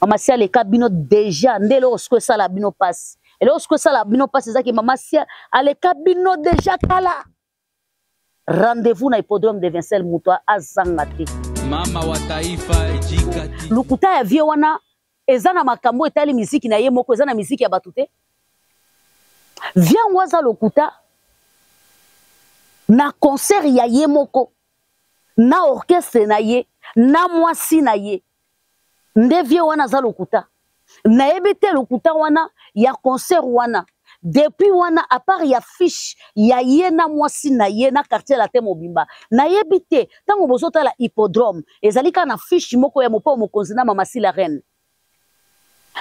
Mama Sia le kabino déjà ndelo osko ça la bino passe. Et lorsque ça la bino passe ça que Mama Sia ale kabino déjà kala. Rendez-vous na hippodrome de Vincel Mutua azangate. Mama wa taifa ejikati. Lukuta ya vie wana ezana makambo etali miziki na ye moko ezana miziki ya batute. Viens waza lokuta na concert ya ye moko na orchestre na ye na mwasi na ye nde vie wana za lokuta na ebete lokuta wana ya concert wana depuis wana à part ya fiche ya ye na mwasi na ye na quartier la te mobimba na ebite tango bozota la hippodrome ezalika na fiche moko ya mopo mokonzi na Mama Sia la reine.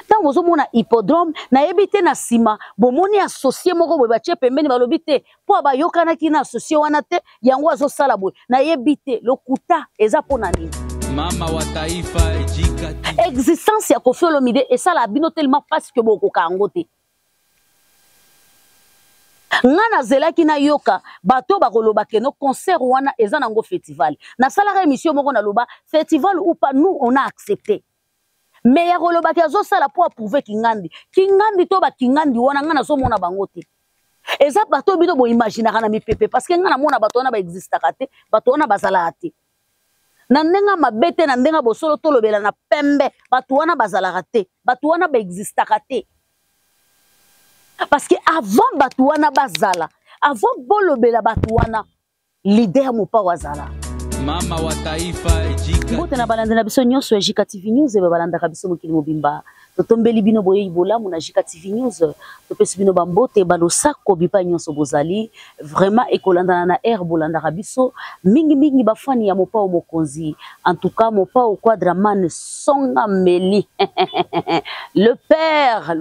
Tant vous avez un hippodrome, na ebite na sima, bomoni associé moko boy bache pembeni balobite, po abayokana ki na associé wana te, yango azo sala boy, na ebite lokuta eza pona nini. Mama wa taifa ejikati. Existence ya Koffi Olomide et ça la bino tellement parce que boko kango te. Ngana zelaki na yoka, bato bakoloba ke no concert wana eza nango festival. Na sala émission moko na loba, festival ou pas nous on a accepté. Mais ya koloba ki azosala po approuver kingandi to ba kingandi wana ngana so mona bango te eza bato bino bo imaginaka na mipepe parce que ngana mona bato wana ba existaka te bato wana bazala te na ndenga mabete na ndenga bosolo tolobela na pembe bato wana bazala te bato wana ba existaka te parce que avant bato wana bazala avant bolobela bato wana leader mo pa wazala. Mama wa taifa ejikati. Mbote na balanda na biso nyonso ya Jika TV News e balanda ka biso mokili mobimba. Totombeli bino boye ibola mu na Jika TV News. Topesi bino bambote balosako bipa nyonso bozali. Vraiment ekolanda na air bolanda ka biso mingi bafani ya mopa mokonzi. En tout cas mopa au quadraman songa meli. Le père.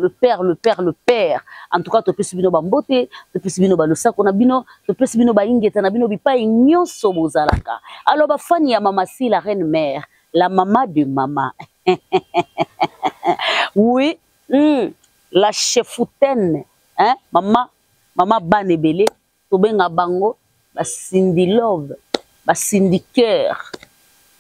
En tout cas topesi bino bambote, topesi bino balosako na bino, topesi bino baingeta na bino bipa nyonso bozalaka. Alors, bafani ya Mama Sia la reine mère, la maman de maman. Oui, la chefoutaine, hein, maman banebele, tobenga bango, basindi love, basindi cœur,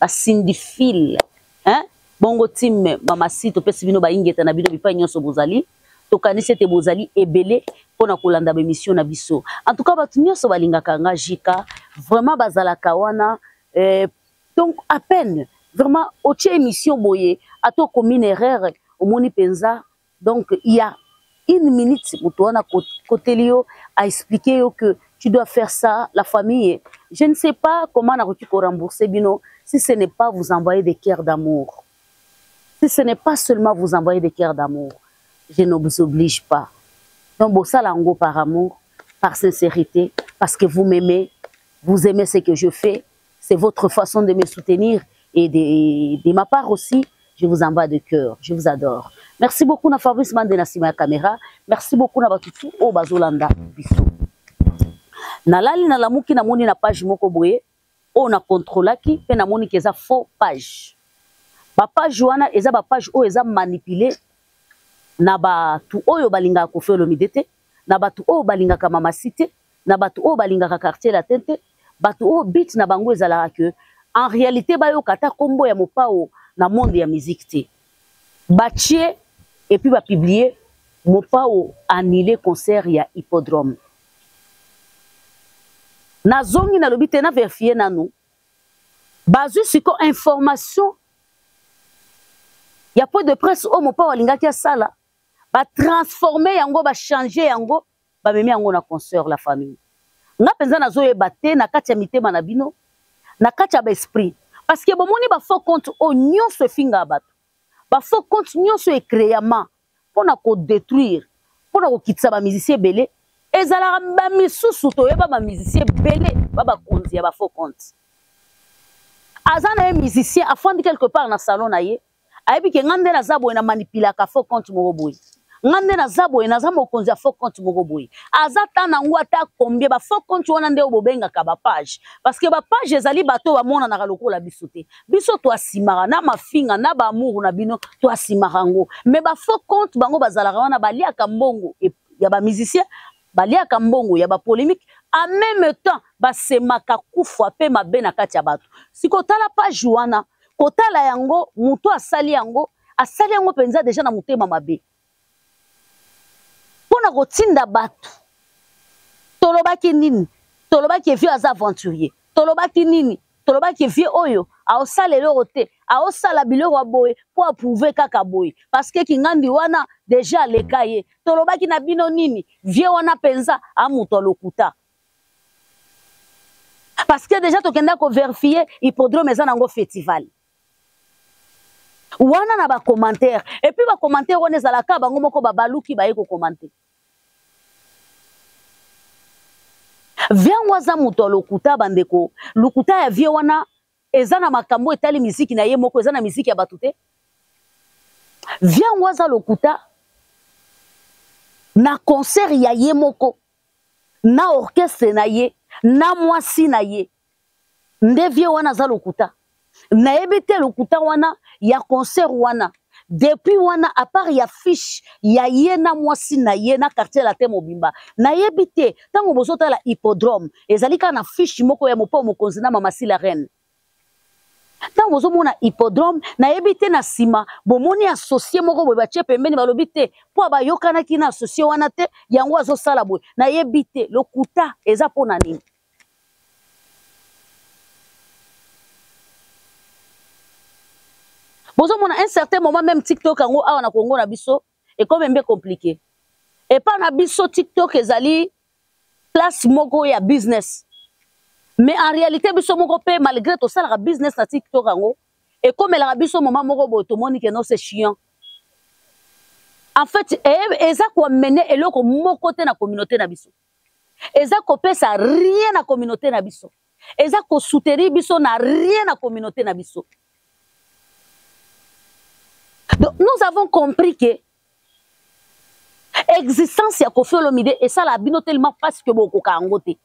basindi fil, hein, bongo team Mama Sia to pesi bino ba ingeta na bino bipa nyonso bozali, to kanisi te bozali ebele pona kolanda ba émission na biso. En tout cas, batu nyonso balingaka nga Jika, vraiment bazalaka wana. Donc à peine vraiment au émission boye à to commune erreur au moni penza donc il y a une minute mutuana côté lio a expliqué que tu dois faire ça la famille je ne sais pas comment on a reçu pour rembourser bino si ce n'est pas vous envoyer des cœurs d'amour si ce n'est pas seulement vous envoyer des cœurs d'amour je ne vous oblige pas donc bon ça lango par amour par sincérité parce que vous m'aimez vous aimez ce que je fais. C'est votre façon de me soutenir et de ma part aussi, je vous envoie de cœur. Je vous adore. Merci beaucoup na Fabrice Mande na sima caméra. Merci beaucoup na batutu o bazolanda biso. Na lali na lamuki na moni na page moko boye, o na contrôlaki pe na moni keza faux page. Ba page wana eza ba page o eza manipulé na batu oyo balinga Koffi Olomide te, na batu o balinga ka Mama Sia te, na batu o balinga ka quartier la tente. Bato o bit na bango ezalaka que en réalité bayo kata kombo ya mopao na monde ya musique te batie et puis ba publier mopao annulé concert ya hippodrome na zongi na lobite na vérifier nanu bazu siko information ya peu de presse o mopao alingaki ya sala ba transformer yango ba changer yango ba memi yango na concert la famille. Nga penza na zoye bate na kati ya mitema na bino na kati ya ba esprit parce que bomoni ba faux compte o nyonso finga bato ba faux compte nyonso e créama pona ko détruire pona ko kitisa ba musicien belé ezala ba misusu to yeba ba musicien belé ba konzi ya ba faux compte azana e musicien afandi quelque part na salon na ye ayebi ke ngande na zabo na manipula ka faux compte mo boy ngande na zabo na zamo konzi ya faux compte moko boy azata na ngwa ta combien ba faux compte wana nde obobenga ka ba page parce que ba page ezali bato ba mona na lokola biso te biso to asimara na mafinga na ba amour na bino to asimara ngo mais ba faux compte bango bazala wana balia ka mbongo ya ba musicien balia ka mbongo ya ba polémique en même temps ba semaka kufa pe mabe na kati ya bato siko tala page wana kotala yango muto asali yango asali yango penza déjà na motema mabe pona kotinda bato tolobaki nini tolobaki vie aza aventurier tolobaki nini tolobaki vie oyo aosala eloko te aosala biloko ya boye po aprouve kaka boye parce que kingandi wana déjà aleka ye tolobaki na bino nini vie wana penza amuto alokuta parce que déjà tokenda ko vérifier hippodrome eza nango festival wana na ba commentaire et puis ba commentaire wana ezalaka bango moko babaluki baye ko commenter viango aza muto lokuta bandeko lokuta ya vie wana eza na makambo etali miziki na ye moko eza na miziki ya bato te viango aza lokuta na concert ya ye moko na orchestre na ye na mwasi na ye nde vie wana aza lokuta nayebi te lokuta wana ya concert wana depuis wana à part ya fiche ya ye na mwasi na ye na quartier la te mobimba nayebi te tango bozotala hippodrome ezali kaka na fiche moko ya mopo mokonzi na mama si la reine tango bozomona hippodrome nayebi te na nsima bomoni associé moko boye batie pembeni balobi te mpo bayokanaki na associé wana te yango azosala boye nayebi te lokuta eza mpona nini bozomona un certain moment même TikTok yango awa na Congo na biso et comme mbe compliqué et pas na biso TikTok ezali place moko ya business mais en réalité biso moko pe malgré to sala business na TikTok yango et comme la biso moment moko bo to moni que non c'est chiant en fait eza ko mener eloko moko te na communauté na biso eza ko pesa rien na communauté na biso eza ko soutenir biso na rien na communauté na biso. Donc, nous avons compris que l'existence ya Koffi Olomide et ça la bino tellement parce que beaucoup kangote.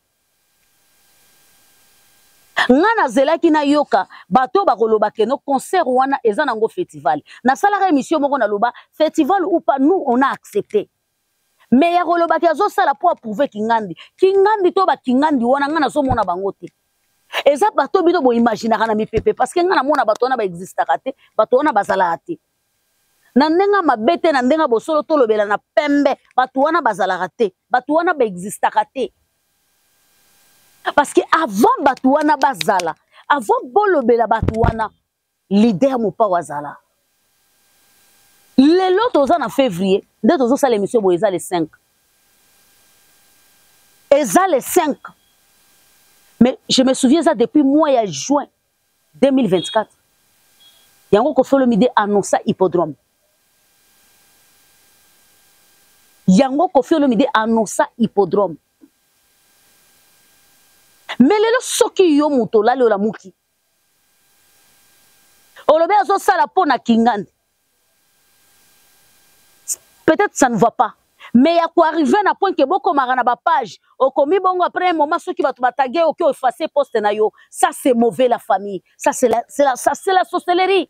Ngana zelaki na yoka bato bakoloba ke no concert wana eza nango festival. Na sala émission moko na loba festival ou pas nous on a accepté. Mais ya koloba ke azo sala pour prouver kingandi. Kingandi to ba kingandi wana ngana zo mona bangote. Eza bato bino bo imaginaka na mipepe parce que ngana mona bato wana ba existaka te, bato wana bazala te. Na ndenga mabete na ndenga bosolo tolobela na pembe batu wana bazalaka te batu wana ba existaka te parce que avant batu wana bazala avant bolobela batu wana leader mopa wazala lelo toza na février nde tozo sala émission bo eza le 5 eza le 5 mais je me souviens ça depuis mois ya juin 2024 yango Koffi Olomide annonça hippodrome yango Koffi Olomide annonça hippodrome mais lelo soki yo muto la le la muki olobe azo sala pona kingandi peut-être ça ne va pas mais ya ko arriver na point que boko marana ba page okomi bongo après un moment soki batu batagé oki effacer poste na yo ça c'est mauvais la famille ça c'est la sorcellerie.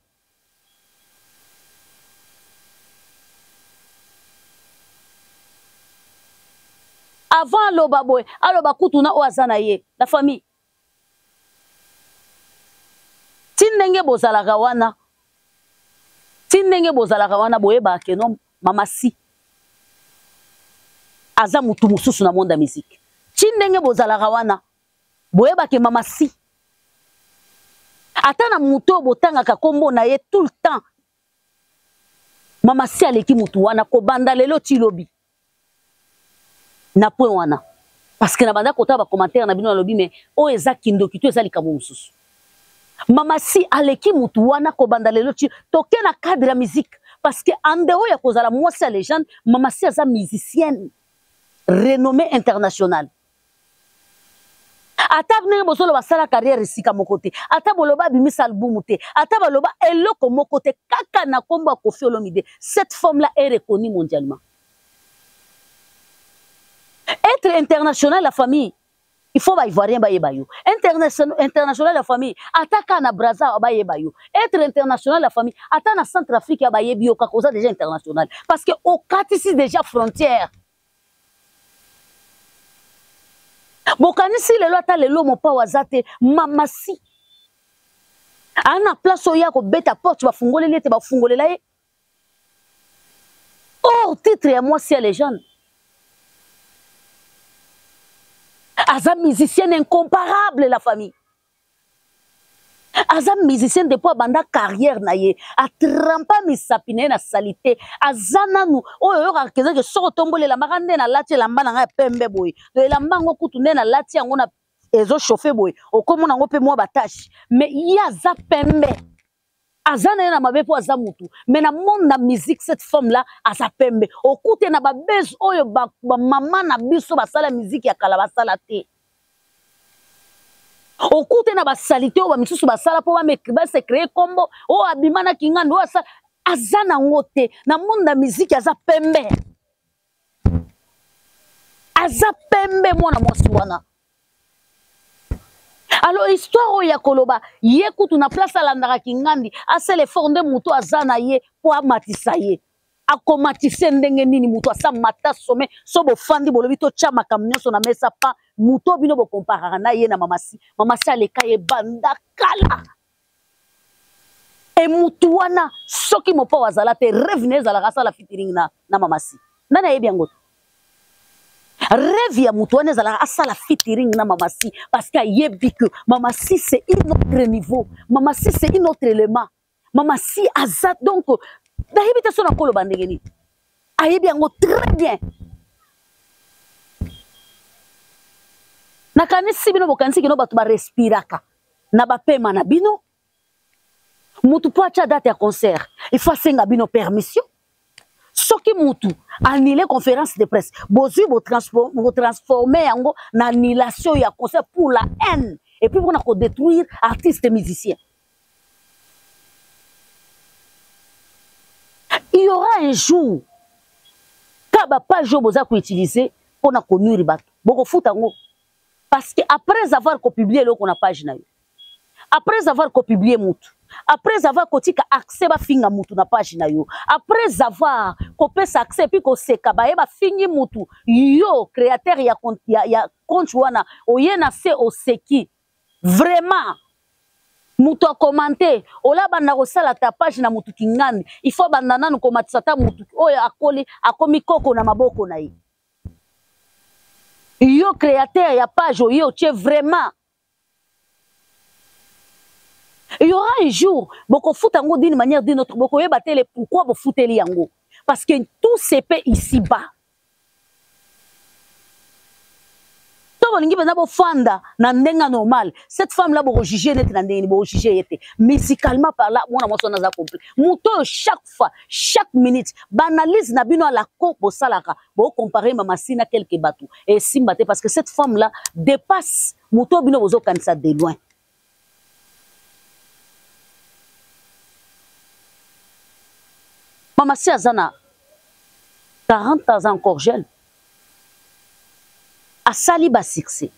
Avant aloba boy aloba kutuna oazana ye la famille tindenge bozalaka wana boye ba keno mama si aza mutu mususu na monde ya musique tindenge bozalaka wana boye ba ke mama si ata na mutu botangaka kombo na ye tout le temps mama si aleki mutu wana ko banda lelo tilobi na point wana parce que na banda kota ba commentaire na bino na lobi mais o eza kindoki to eza likambo mususu mama si aleki mutu wana ko banda lelo ti toke na cadre ya musique parce que andeo ya kozala mwasi ya légende mama si aza musicienne renommée internationale ata ndenge bozolo basala carrière esika moko te ata boloba bimisa album te ata baloba eloko moko te kaka na kombo ya Koffi Olomide cette femme là est reconnue mondialement. Être international la famille il faut ba ivoirien ba yebayo international la famille ataka na Brazza ba yebayo être international la famille ata na Centrafrique ba yebio ka koza déjà international parce que au katisi déjà frontière bokanisi lelo ata lelo mopa wazate mama si ana place oya ko beta porte ba fungolele te ba fungolela ye hors titre et moi c'est légende. Aza musicien incomparable la famille. Aza musicien depuis banda carrière na ye a trempa misapine na salité azana nu oyo akeza ke soko tombole la makande na lati la mbana nga pembe boy to la mbango kutu na lati yango na ezo chauffer boy okomona ngo pe moi batache mais ya za pembe azana na mabe po aza mutu mais na monde na musique cette femme là aza pembe okute na ba base oyo ba mama na biso basala musique ya kala basala te. Okute na basalite o ba misusu basala po ba se créer combo o abimana kingando asa azana ngote na monde na musique aza pembe mwana mwasi wana. Alors histoire ya koloba ye kutu na place alandaka kingandi asa le fondé muto azana ye po amatisa ye akomatise ndenge nini muto asa mata sommet so bo fandi bolobi to chama kamnyoso na mesa pa muto bino bo comparera na ye na mamasi aleka ye banda kala e mutu wana soki mopa wazala te revene ezalaka asala featuring na mamasi nani ayebi yango rêve ya mutu wana ezalaka asala featuring na mamasi parce que ayebi que mamasi c'est un autre niveau, mamasi c'est un autre élément, mamasi aza donc dayebi te so na koloba ndenge nini ayebi yango très bien. Nakanisi bino bokanisi kino bato ba respiraka na bapema na bino mutu po acha date ya concert il faut senga bino permission soki mutu annulé conférence de presse bozui bo transformer yango na annulation ya concert pour la haine et puis pour ko détruire artistes et musiciens. Il y aura un jour kaba page boza ko utiliser pour na konnuire bato boko futa ngo. Parce que après avoir publié le qu'on a page na yo, après avoir publié mutu, après avoir kotika accès ba finga mutu na page na yo, après avoir copé sa accès puis ko seka ba yeba fingi mutu yo créateur ya compte wana oyena se oseki vraiment mutu a commenté ola banda ko sala ta page na mutu kingandi il faut bandana no komatisa ta mutu oyo akoli akomi koko na maboko na ye. Yo créateur ya page yo tu es vraiment. Il y aura un jour boko fout yango d'une manière d'une autre boko yeba tele pourquoi bo fouteli yango parce que tout se paie ici bas. To bolingi bena bo fanda na ndenga normal cette femme là bo juger net na ndeni bo juger yete musicalement par là mona mo sona za complet muto chaque fois chaque minute banalise na bino la ko bo salaka bo comparer mama sina quelques bateaux et simbate parce que cette femme là dépasse muto bino bozo kanisa de loin. Mama si azana 40 ans encore jeune. A sali ba succès.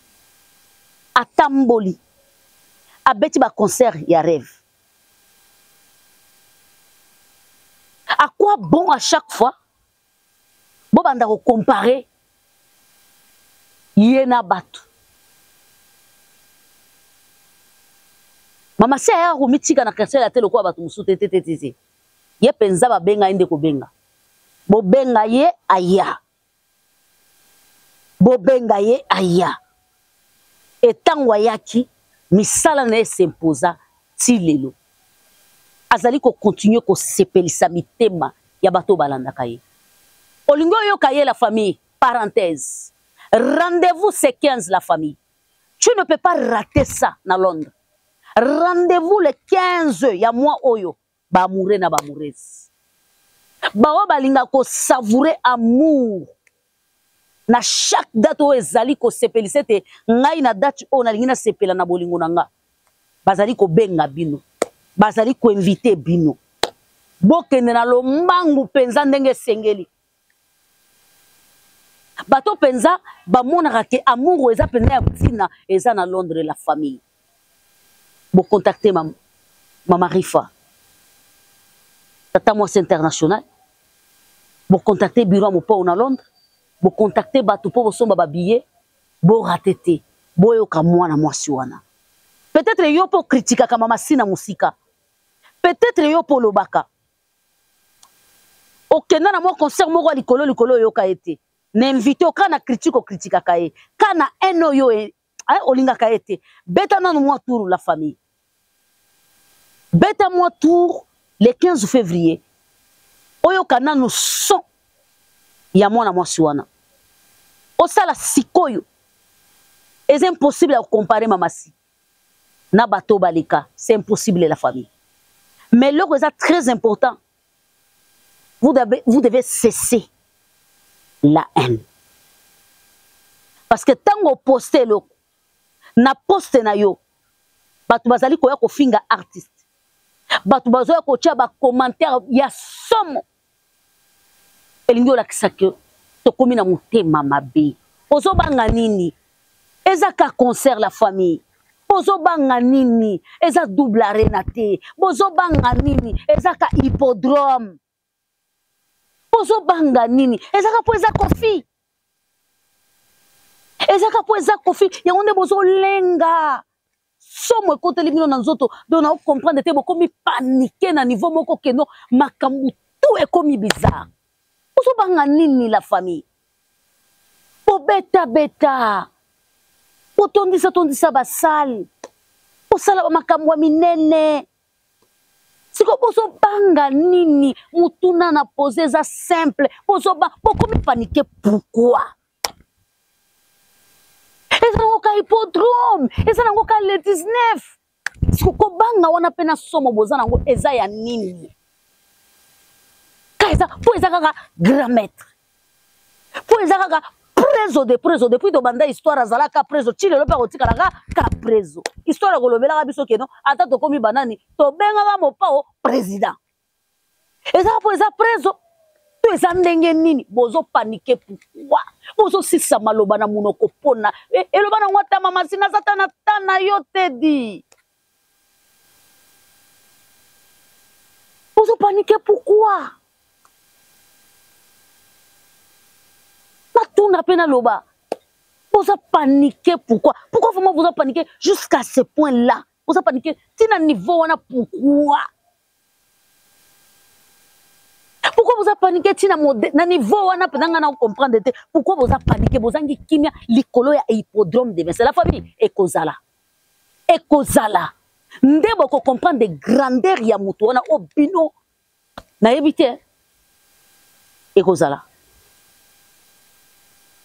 A tamboli. A beti ba concert ya rêve. À quoi bon à chaque fois? Bo banda ko comparer yena batu. Mama si aya ko mitika na concert ya tele ko batu musute tete. Ye penza ba benga inde ko benga. Bo benga ye aya. Bo benga ye aya. Etango yaki misala na s'imposa ti lelo. Azali ko continuer ko sepelisa mitema ya bato balandaka ye. Olingo yo kaye la famille, parenthèse. Rendez-vous c'est 15 la famille. Tu ne peux pas rater ça na Londres. Rendez-vous le 15 ya mois oyo. Ba amoureux na ba amoureuse. Ba balinga ko savourer amour. Na chaque date o ezali ko sepelisa te ngai na date o na lingina sepela na bolingo nanga. Bazali ko benga bino. Bazali ko inviter bino. Bokende na lo mangu penza ndenge sengeli. Bato penza ba monaka ke amour eza penza ya tina eza na Londres la famille. Bo contacter Mama Rifa. Tata moi c'est international. Bo contacter bureau mo pa na Londres. Bo contacter bato po somba ba billet. Bo ratete. Bo yo ka mwana mwasi wana. Peut-être yo po critika ka mama sina musika. Peut-être yo po lobaka. okenda na mwa concert moko likolo yoka ete na invité okana critique okritika kaye kana eno yo olinga ka ete beta nanu mwa tour la famille beta mwa tour le 15 février oyo kana no son ya mwana mwasi wana osala sikoyo est impossible à comparer mamasi na bato balika c'est impossible la famille mais le que c'est très important vous devez cesser la haine parce que tango poster le na poste na yo bato bazali koya ko finga artiste bato bazoya ko tia ba commentaire ya somo elingi olakisa ke tokomi na motema mabe ozobanga nini eza ka concert la famille bozobanga nini eza double arena te bozobanga nini eza ka hippodrome bozobanga nini eza ka po eza kofi ezaka po eza kofi yango nde bozolenga somo ekoteli bino na nzoto donc na comprendre te bokomi paniquer na niveau moko keno makambo tout ekomi bizarre bozobanga nini la famille bobeta botondisa basale bosala makambo ya minene siko bozobanga nini mutuna na pose eza simple bokomi paniquer pourquoi eza nango ka hippodrome eza nango ka le 19 siko kobanga wana pena somo boza nango eza ya nini ka eza po eza kaka grand maître po eza kaka preso depuis to banda histoire azalaka preso chile lopa kotikalaka ka preso histoire kolobelaka biso keno ata tokomi banani tobengaka mopao président eza po eza preso to eza ndenge nini bozo paniquer pourquoi bozo sisa maloba na munoko pona eloba na ngota mama sina satana tana yo tedi bozo paniquer pourquoi Patuna pena loba. Vous avez paniqué pourquoi? Pourquoi vraiment vous avez paniqué jusqu'à ce point-là? Vous avez paniqué. Tina niveau on a pourquoi? Pourquoi vous avez paniqué? Tina na niveau on a pendant na comprendre pourquoi vous avez paniqué? Vous avez kimia likolo ya hippodrome de c'est la famille ekozala. Ekozala. Ndebo ko comprendre de grandeur ya mutu wana obino na ebité ekozala.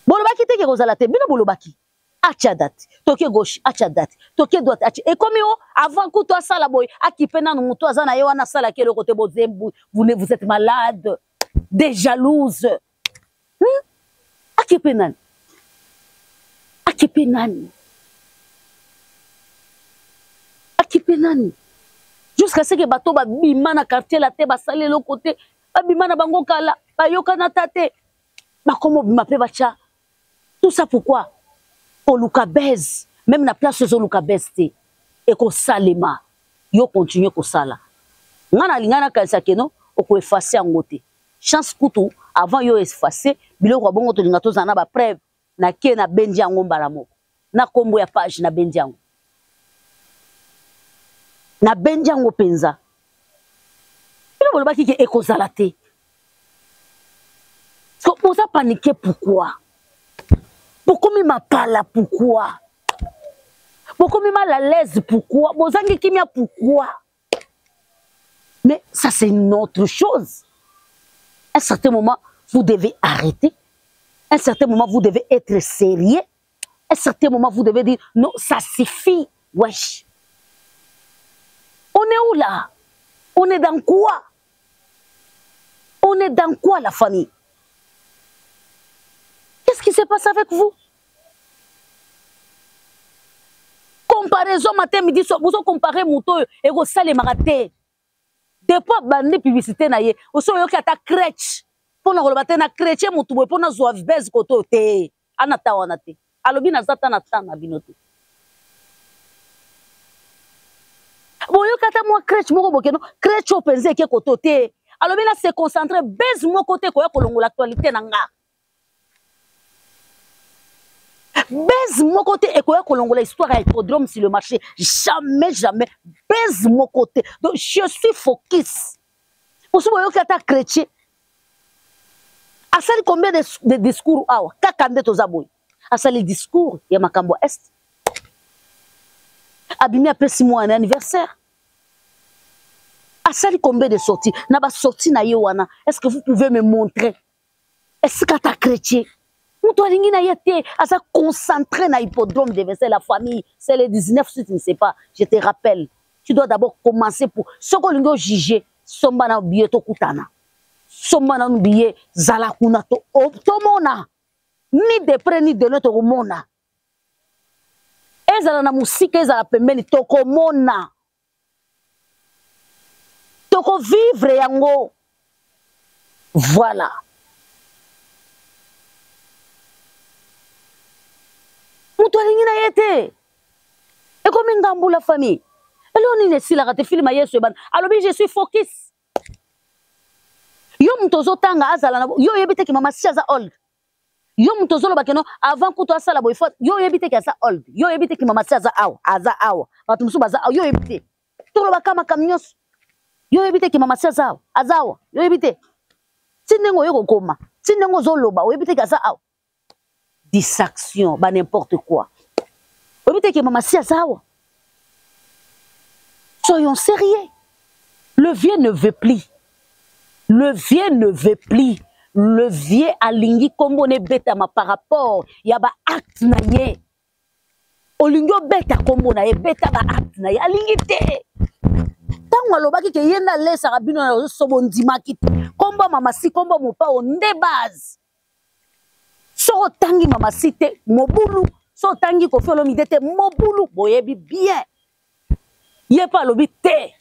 Bolobaki te ke kozala te bino bolobaki acha date toke gauche acha date toke droite acha et comme yo avant que toi sala boy akipena no mutu azana yo wana sala ke le côté bozembu vous êtes malade des jalouses akipenani jusqu'à ce que bato ba bima na quartier la te ba salé le côté ba bima na bango kala ba yokana tate ba komo bima pe bacha. Tout ça pourquoi? Au Lukabez, même na place au Lukabez, et ko salema, yo continue ko sala. Ngana lingana kalisa keno, oko effacer angote. Chance kutu, avant yo effacer, bilo kwa bongo to lingato zana ba preuve, na ke na benji ango mbalamo. Na kombo ya page na benji ango. Na benji ango penza. Bilo bolo baki ke eko zalate. So, vous avez paniqué pourquoi? Pourquoi mi mapala pourquoi? Pourquoi mi mal à l'aise pourquoi? Vous avez kimia pourquoi? Mais ça c'est une autre chose. À un certain moment, vous devez arrêter. À un certain moment, vous devez être sérieux. À un certain moment, vous devez dire non, ça suffit. Wesh. On est où là? On est dans quoi? On est dans quoi la famille? Qu'est-ce qui se passe avec vous? Comparaison matin, midi, soir, vous comparez mouto et vous salez maraté. Depuis bande publicité na ye, vous savez que ta crèche pour nous rebattre na crèche mouto pour nous voir base koto te. Anata wanate. Alobi na zata na tana binote. Bon yo kata moi crèche moko bokeno, crèche openze ke koto te. Alobi na se concentrer base mo côté ko ya kolongo l'actualité na nga. Baise mon côté et quoi que l'histoire à hippodrome sur le marché. Jamais. Baise mon côté. Donc je suis focus. Pour ce que tu as chrétien. Asali combien de discours awa kaka nde toza boy. Asali discours ya makambo est. Abimi apesi mo un anniversaire. Asali combien de sorties na ba sortie na ye wana. Est-ce que vous pouvez me montrer? Est-ce que tu chrétien? Mouto alingi na yete asa concentré na hippodrome de verser la famille. C'est le 19 si tu ne sais pas. Je te rappelle. Tu dois d'abord commencer pour ce qu'on lingo juger. Somba na bieto kutana. Somba na biye zala kuna to optomona. Ni de près ni de l'autre mona. Ezala na musika ezala pembeni toko mona. Toko vivre yango. Voilà. Mouto alingi na yete. Et comme ngambu la famille. Alors ni nesi la rate film yesu ban. Alors je suis focus. Yo mtozo tanga azala na yo yebite ki mama si aza old. Yo mtozo lo bakeno avant kuto asala boy faute. Yo yebite ki aza old. Yo yebite ki mama si aza awa. Batu musu baza yo yebite. To lo bakama kamnyos. Yo yebite ki mama si aza awa. Yo yebite. Tinengo yo kokoma. Tinengo zo loba. Yo yebite ki aza awa. Distraction, bah n'importe quoi. Vous dites que maman si azawa. Soyons sérieux. Le vieux ne veut plus. Le vieux ne veut plus. Le vieux alingi kombo ne beta ma par rapport. Yaba acte na ye. Olingo beta kombo na ye beta ba acte na ye alingi te. Tango alobaki ke yenda le sarabino na sobondima ki. Kombo mama si kombo mopa onde base. So tangi mama site mobulu so tangi ko felo midete mobulu boyebi bien ye pa lobi te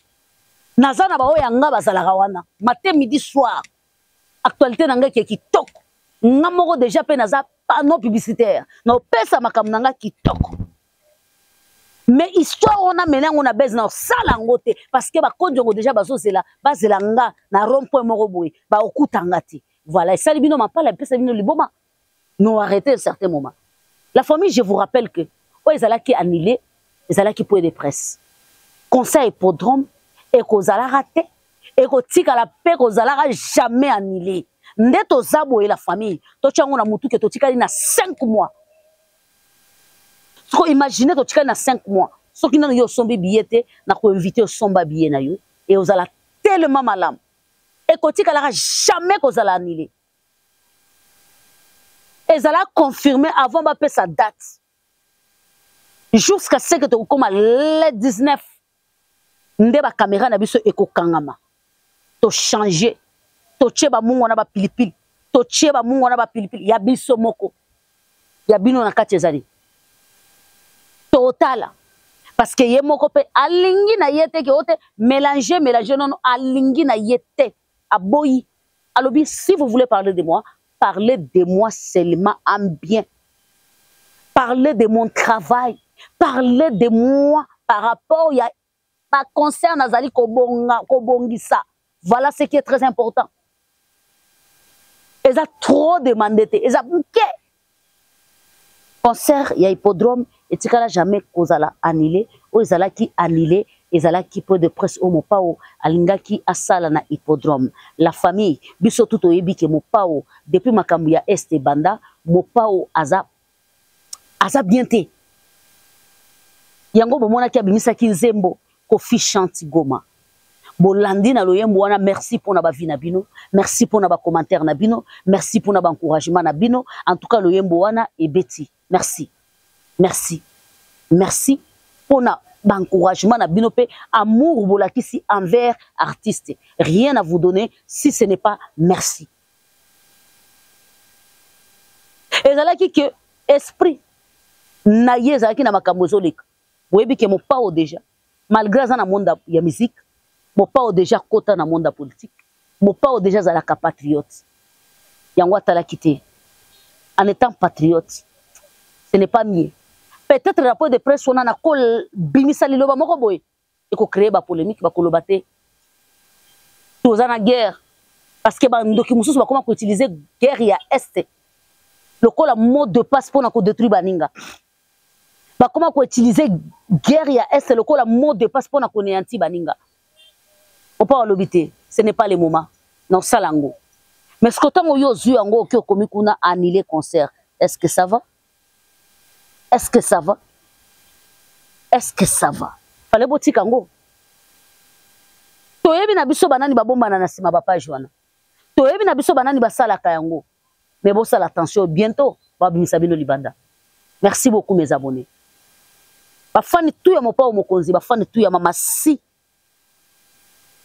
nazana ba oya nga bazalaka wana matin midi soir actualité nanga ki kitoko nga moko déjà pe naza panneau publicitaire na pesa makam nanga kitoko mais histoire on a menango na base na sala ngote parce que ba konjongo déjà bazozela bazela nga na rond-point moko boye ba okutanga ti voilà ça libino mapala pesa bino liboma. Nous arrêtez à un certain moment. La famille, je vous rappelle que ils allaient qui annulé, ils allaient qui point de presse. Conseil hippodrome et qu'ils allaient rater et qu'ils tika la paix qu'ils allaient jamais annulé. Ndeto zabo et la famille, toi tu as un moutou que tu tika na 5 mois. So imaginez tu tika na 5 mois. Ce qui n'a yo sombe billet na ko inviter au somba billet na yo et ils allaient tellement malam et qu'ils tika la jamais qu'ils allaient annuler. Ils allaient confirmer avant de sa date. Jusqu'à ce que tu comme le 19. Ndeba caméra na biso eko kangama. To changer. To cheba mungu na ba pilipili. To cheba mungu na ba pilipili. Ya biso moko. Ya bino na kati ezali. Total. Parce que ye moko pe alingi na yete ke ote mélanger non alingi na yete. Aboyi. Alobi si vous voulez parler de moi. Parlez de moi seulement en bien. Parlez de mon travail. Parlez de moi par rapport à ma concert Nazali Kobongisa. Voilà ce qui est très important. Ils ont trop demandé. Ils ont bouqué. Concert, il y a hippodrome. Et tu n'as jamais causala annulé. Ou ils ont qui annulé. Ils ont qui peu de presse au mopao. Alinga qui asala na hippodrome. La famille. Biso tout au yebi ke mopao. Depuis ma kambuya este banda. Mopao aza bien te. Yango bomona ki abimisa ki nzembo. Kofi chanti goma. Bolandi na loyembo wana merci pour na ba vie na bino. Merci pour na ba commentaire na bino. Merci pour na ba encouragement na bino. En tout cas loyembo wana ebeti. Merci. Merci. Merci pour na encouragement na binope amour bolakisi envers artiste. Rien à vous donner si ce n'est pas merci. Et ça là qui que esprit na yeza qui na makambo zolika. Webi ke mo pao déjà malgré ça na monde ya musique, mo pao déjà kota na monde politique. Mo pao déjà za la patriote. Yango atala kité. En étant patriote, ce n'est pas mieux. Peut-être rapport de presse on a kol bimisa liloba moko boy et ko créer ba polémique ba kolobate tous en guerre parce que ba ndoki mususu ba comment utiliser guerre ya est le col mot de passe pour na ko détruire baninga ba comment utiliser guerre ya est le col mot de passe pour na ko néanti baninga on pas lobité ce n'est pas le moment non salango Mais ce que tant yo zu yango ki okomi kuna annuler concert, est-ce que ça va? Est-ce que ça va? Est-ce que ça va? Fallait botika ngo. Toyebi na biso banani babomba na sima ba page wana. Toyebi na biso banani basala ka yango. Mais bon, ça l'attention bientôt. Babimisa bino libanda. Merci beaucoup mes abonnés. Bafani tout ya mopa mokonzi, bafani tout ya mama si.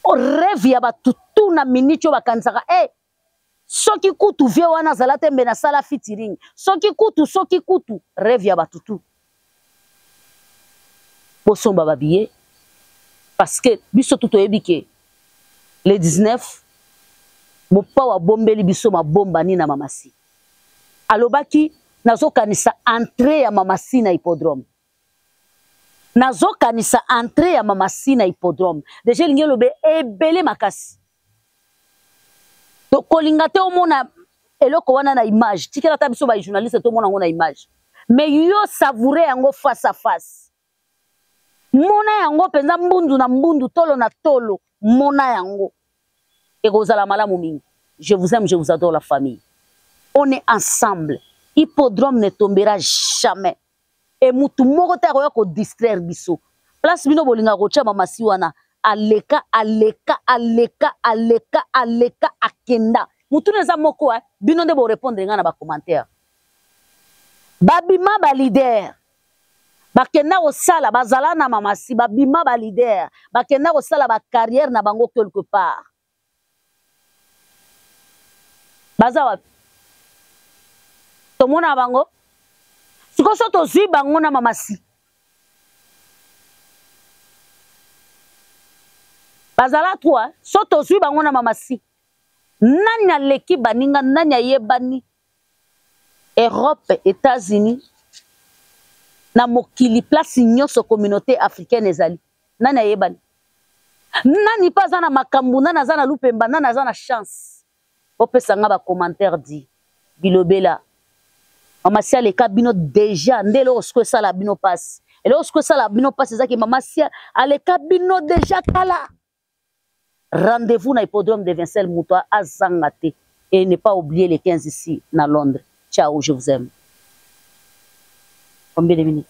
O rêve ya batutu na minute bakansaka soki kutu vie wana zalate mbe na sala featuring. Soki kutu rêve ya batutu. Bosomba babiye parce que biso tout oyebike le 19 mopa wa bombeli biso ma bomba ni na mama si. Alobaki nazokanisa entrée ya mama si na hippodrome. Nazokanisa entrée ya mama si na hippodrome. Déjà lingi lobe ebele makasi. To kolinga te omona eloko wana na image. Tikela ta biso ba journaliste to mona ngona image. Mais yo savourer yango face à face. Mona yango penza mbundu na mbundu, tolo na tolo, mona yango. Ekozala malamu mingi. Je vous aime, je vous adore la famille. On est ensemble. Hippodrome ne tombera jamais. Et mutu moko ta koya ko distraire biso. Place bino bolinga ko tia mama si wana aleka akenda. Mutu neza moko bino nde bo répondre nga na ba commentaire. Babima ba leader. Bakenda ko sala bazala na mama si babima ba leader. Bakenda ko sala ba carrière na bango quelque part. Bazawa tomona bango siko soto zui bango na mama si bazala toi soto zui bango na mama si nani aleki baninga nani ayebani Europe États-Unis na mokili place nyonso communauté africaine ezali nani ayebani nani pas na makambu nani azana lupemba nani azana chance opesa nga ba commentaire di bilobela mama si aleka bino déjà ndelo osko sala bino passe et lorsque sala bino passe ezaki mama si aleka bino déjà kala rendez-vous na hippodrome de Vincel Moutoua à Zangate et ne pas oublier les 15 ici na Londres. Ciao, je vous aime. Combien de minutes?